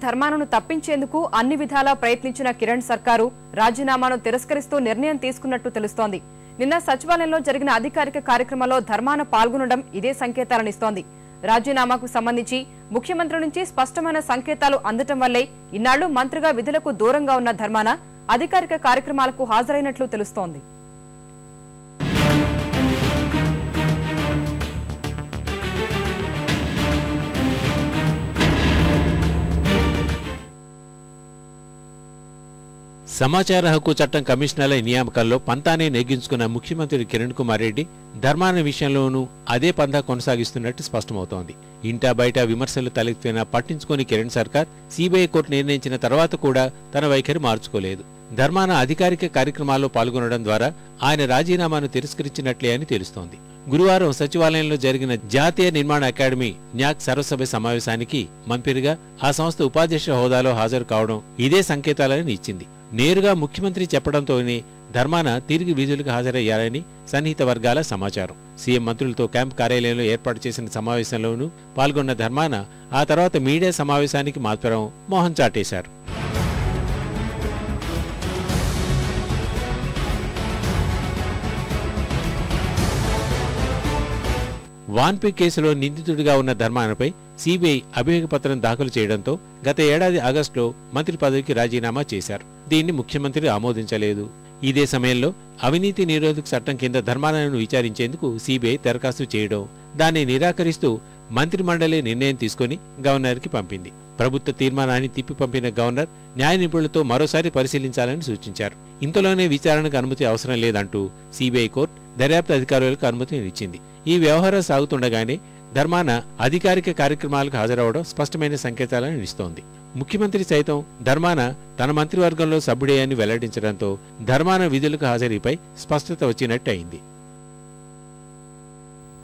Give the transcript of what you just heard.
ధర్మానను తప్పించేందుకు అన్ని విధాలా ప్రయత్నించిన కిరణ్ సర్కారు రాజీనామాను తిరస్కరిస్తూ నిర్ణయం తీసుకున్నట్టు తెలుస్తోంది. నిన్న సచివాలయంలో జరిగిన అధికారిక కార్యక్రమంలో ధర్మాన పాల్గొనడం ఇదే సంకేతాలనిస్తోంది. రాజీనామాకు సంబంధించి ముఖ్యమంత్రి నుంచి స్పష్టమైన సంకేతాలు అందటం వల్లే ఇన్నాళ్లు మంత్రిగా విధులకు దూరంగా ఉన్న ధర్మాన అధికారిక కార్యక్రమాలకు హాజరైనట్లు తెలుస్తోంది. సమాచార హక్కు చట్టం కమిషనర్ల నియామకాల్లో పంతానే నెగ్గించుకున్న ముఖ్యమంత్రి కిరణ్ కుమార్ రెడ్డి ధర్మాన విషయంలోనూ అదే పందా కొనసాగిస్తున్నట్టు స్పష్టమవుతోంది. ఇంటా బయట విమర్శలు తలెత్తినా పట్టించుకుని కిరణ్ సర్కార్ సిబిఐ కోర్టు నిర్ణయించిన తర్వాత కూడా తన వైఖరి మార్చుకోలేదు. ధర్మాన అధికారిక కార్యక్రమాల్లో పాల్గొనడం ద్వారా ఆయన రాజీనామాను తిరస్కరించినట్లే అని తెలుస్తోంది. గురువారం సచివాలయంలో జరిగిన జాతీయ నిర్మాణ అకాడమీ న్యాక్ సర్వసభ్య సమావేశానికి మంత్రిగా ఆ సంస్థ ఉపాధ్యక్ష హోదాలో హాజరు కావడం ఇదే సంకేతాలని ఇచ్చింది. నేరుగా ముఖ్యమంత్రి చెప్పడంతోనే ధర్మాన తిరిగి విధులకు హాజరయ్యారని సన్నిహిత వర్గాల సమాచారం. సీఎం మంత్రులతో క్యాంప్ కార్యాలయంలో ఏర్పాటు చేసిన సమావేశంలోనూ పాల్గొన్న ధర్మాన ఆ తర్వాత మీడియా సమావేశానికి మాత్రం మోహం చాటేశారు. వాన్పీ కేసులో నిందితుడిగా ఉన్న ధర్మానపై సిబిఐ అభియోగ పత్రం దాఖలు చేయడంతో గత ఏడాది ఆగస్టులో మంత్రి పదవికి రాజీనామా చేశారు. దీన్ని ముఖ్యమంత్రి ఆమోదించలేదు. ఇదే సమయంలో అవినీతి నిరోధక చట్టం కింద ధర్మానను విచారించేందుకు సిబిఐ దరఖాస్తు చేయడం, దాన్ని నిరాకరిస్తూ మంత్రి మండలి నిర్ణయం తీసుకుని గవర్నర్కి పంపింది. ప్రభుత్వ తీర్మానాన్ని తిప్పి పంపిన గవర్నర్ న్యాయ నిపుణులతో మరోసారి పరిశీలించాలని సూచించారు. ఇంతలోనే విచారణకు అనుమతి అవసరం లేదంటూ సిబిఐ కోర్టు దర్యాప్తు అధికారులకు అనుమతినిచ్చింది. ఈ వ్యవహారం సాగుతుండగానే ధర్మాన అధికారిక కార్యక్రమాలకు హాజరవడం స్పష్టమైన సంకేతాలను ఇస్తోంది. ముఖ్యమంత్రి సైతం ధర్మాన తన మంత్రివర్గంలో సభ్యుడే అని వెల్లడించడంతో ధర్మాన విధులకు హాజరీపై స్పష్టత వచ్చినట్టు అయింది.